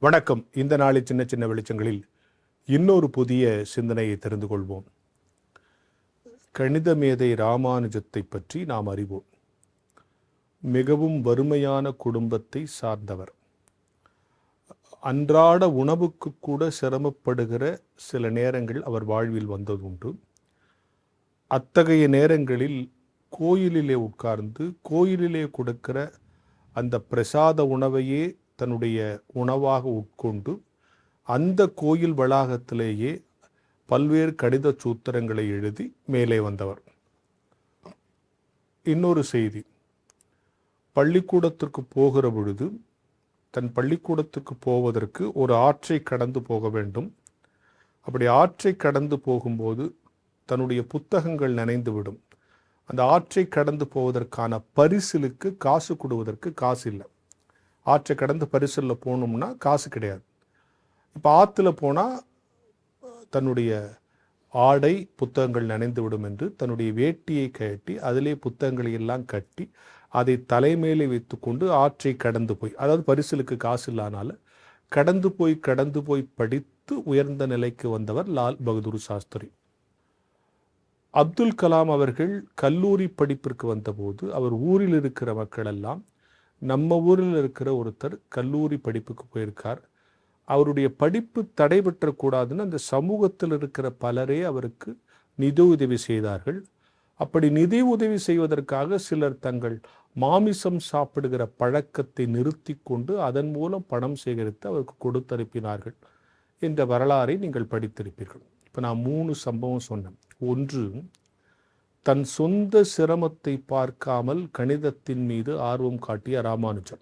வணக்கம். இந்த நாளில் சின்ன சின்ன வெளிச்சங்களில் இன்னொரு புதிய சிந்தனையை தெரிந்து கொள்வோம். கணித மேதை ராமானுஜத்தை பற்றி நாம் அறிவோம். மிகவும் வறுமையான குடும்பத்தை சார்ந்தவர். அன்றாட உணவுக்கு கூட சிரமப்படுகிற சில நேரங்கள் அவர் வாழ்வில் வந்ததுண்டு. அத்தகைய நேரங்களில் கோயிலிலே உட்கார்ந்து கோயிலிலே கொடுக்கிற அந்த பிரசாத உணவையே தன்னுடைய உணவாக உட்கொண்டு அந்த கோயில் வளாகத்திலேயே பல்வேறு கணித சூத்திரங்களை எழுதி மேலே வந்தவர். இன்னொரு செய்தி, பள்ளிக்கூடத்திற்கு போகிற பொழுது தன் பள்ளிக்கூடத்துக்கு போவதற்கு ஒரு ஆற்றை கடந்து போக வேண்டும். அப்படி ஆற்றை கடந்து போகும்போது தன்னுடைய புத்தகங்கள் நனைந்துவிடும். அந்த ஆற்றை கடந்து போவதற்கான பரிசிலுக்கு காசு கொடுவதற்கு காசு இல்லை. ஆற்றை கடந்து பரிசலில் போகணும்னா காசு கிடையாது. இப்போ ஆற்றுல போனால் தன்னுடைய ஆடை புத்தகங்கள் நனைந்து விடும் என்று தன்னுடைய வேட்டியை கட்டி அதிலே புத்தகங்களை எல்லாம் கட்டி அதை தலைமையிலே வைத்து கொண்டு ஆற்றை கடந்து போய், அதாவது பரிசலுக்கு காசு இல்லாதனால கடந்து போய் படித்து உயர்ந்த நிலைக்கு வந்தவர் லால் பகதூர் சாஸ்திரி. அப்துல் கலாம் அவர்கள் கல்லூரி படிப்பிற்கு வந்தபோது அவர் ஊரில் இருக்கிற மக்கள் எல்லாம், நம்ம ஊரில் இருக்கிற ஒருத்தர் கல்லூரி படிப்புக்கு போயிருக்கார், அவருடைய படிப்பு தடைபற்றக்கூடாதுன்னு அந்த சமூகத்தில் இருக்கிற பலரே அவருக்கு நிதி உதவி செய்தார்கள். அப்படி நிதி உதவி செய்வதற்காக சிலர் தங்கள் மாமிசம் சாப்பிடுகிற பழக்கத்தை நிறுத்தி கொண்டு அதன் மூலம் பணம் சேகரித்து அவருக்கு கொடுத்தனுப்பினார்கள் என்ற வரலாறை நீங்கள் படித்திருப்பீர்கள். இப்போ நான் 3 சம்பவம் சொன்னேன். ஒன்று, தன் சொந்த சிரமத்தை பார்க்காமல் கணிதத்தின் மீது ஆர்வம் காட்டிய ராமானுஜர்.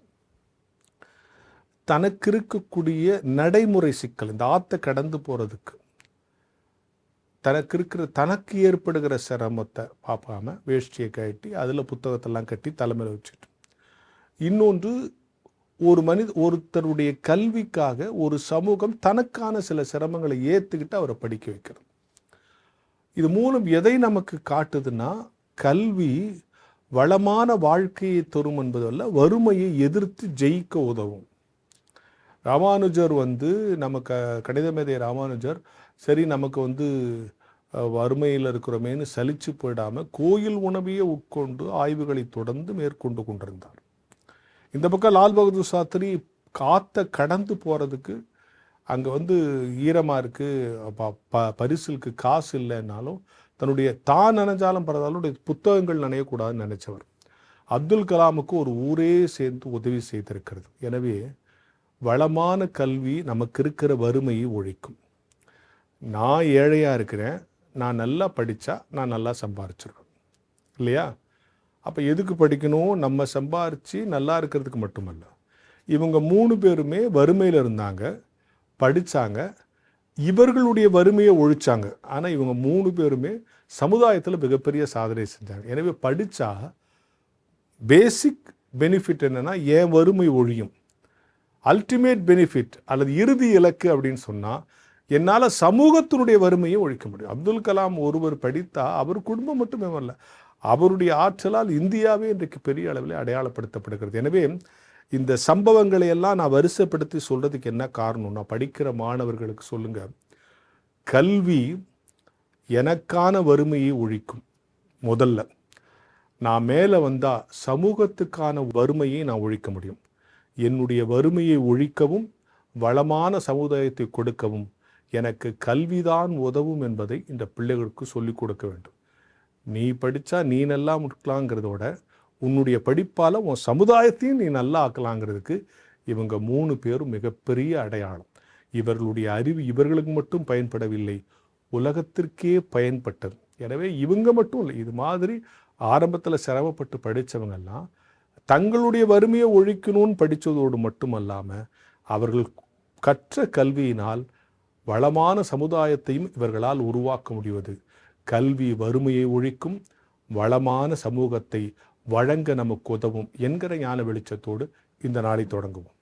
தனக்கு இருக்கக்கூடிய நடைமுறை சிக்கல், இந்த ஆற்றை கடந்து போகிறதுக்கு தனக்கு ஏற்படுகிற சிரமத்தை பார்க்காம வேஷ்டியை கட்டி அதில் புத்தகத்தெல்லாம் கட்டி தலைமையில் வச்சுட்டு, இன்னொன்று, ஒருத்தருடைய கல்விக்காக ஒரு சமூகம் தனக்கான சில சிரமங்களை ஏற்றுக்கிட்டு அவரை படிக்க வைக்கிறது. இது மூலம் எதை நமக்கு காட்டுதுன்னா, கல்வி வளமான வாழ்க்கையை தரும் என்பதல்ல, வறுமையை எதிர்த்து ஜெயிக்க உதவும். ராமானுஜர் நமக்கு கணித மேதை ராமானுஜர் சரி நமக்கு வறுமையில் இருக்கிறோமேன்னு சலிச்சு போயிடாமல் கோயில் உணவையே உட்கொண்டு ஆய்வுகளை தொடர்ந்து மேற்கொண்டு கொண்டிருந்தார். இந்த பக்கம் லால் பகதூர் சாஸ்திரி காற்றை கடந்து போகிறதுக்கு அங்கே ஈரமாக இருக்குது, பரிசிலுக்கு காசு இல்லைன்னாலும் தன்னுடைய தான் நனைஞ்சாலும் பரவாயில்ல புத்தகங்கள் நனையக்கூடாதுன்னு நினைச்சவர். அப்துல் கலாமுக்கு ஒரு ஊரே சேர்ந்து உதவி செய்திருக்கிறது. எனவே வளமான கல்வி நமக்கு இருக்கிற வறுமையை ஒழிக்கும். நான் ஏழையாக இருக்கிறேன், நான் நல்லா படித்தா நான் நல்லா சம்பாரிச்சிருவேன் இல்லையா? அப்போ எதுக்கு படிக்கணும்? நம்ம சம்பாரித்து நல்லா இருக்கிறதுக்கு மட்டுமல்ல. இவங்க 3 பேருமே வறுமையில் இருந்தாங்க, படித்தாங்க, இவர்களுடைய வறுமையை ஒழிச்சாங்க. ஆனால் இவங்க 3 பேருமே சமுதாயத்தில் மிகப்பெரிய சாதனை செஞ்சாங்க. எனவே படித்தா பேசிக் பெனிஃபிட் என்னென்னா என் வறுமை ஒழியும். அல்டிமேட் பெனிஃபிட் அல்லது இறுதி இலக்கு அப்படின்னு சொன்னால் என்னால் சமூகத்தினுடைய வறுமையை ஒழிக்க முடியும். அப்துல் கலாம் ஒருவர் படித்தா அவர் குடும்பம் மட்டுமே வரல, அவருடைய ஆற்றலால் இந்தியாவே இன்றைக்கு பெரிய அளவில் அடையாளப்படுத்தப்படுகிறது. எனவே இந்த சம்பவங்களை எல்லாம் நான் வரிசைப்படுத்தி சொல்கிறதுக்கு என்ன காரணம்? நான் படிக்கிற மாணவர்களுக்கு சொல்லுங்கள், கல்வி எனக்கான வறுமையை ஒழிக்கும். முதல்ல நான் மேலே வந்தால் சமூகத்துக்கான வறுமையை நான் ஒழிக்க முடியும். என்னுடைய வறுமையை ஒழிக்கவும் வளமான சமுதாயத்தை கொடுக்கவும் எனக்கு கல்விதான் உதவும் என்பதை இந்த பிள்ளைகளுக்கு சொல்லிக் கொடுக்க வேண்டும். நீ படித்தா நீ நல்லா இருக்கலாங்கிறதோட உன்னுடைய படிப்பால் உன் சமுதாயத்தையும் நீ நல்லா ஆக்கலாங்கிறதுக்கு இவங்க 3 பேரும் மிகப்பெரிய அடையாளம். இவர்களுடைய அறிவு இவர்களுக்கு மட்டும் பயன்படவில்லை, உலகத்திற்கே பயன்பட்டது. எனவே இவங்க மட்டும் இல்லை, இது மாதிரி ஆரம்பத்தில் சிரமப்பட்டு படித்தவங்கெல்லாம் தங்களுடைய வறுமையை ஒழிக்கணும்னு படித்ததோடு மட்டுமல்லாமல் அவர்கள் கற்ற கல்வியினால் வளமான சமுதாயத்தையும் இவர்களால் உருவாக்க முடிவது. கல்வி வறுமையை ஒழிக்கும், வளமான சமூகத்தை வழங்க நமக்கு உதவும் என்கிற ஞான வெளிச்சத்தோடு இந்த நாளை தொடங்குவோம்.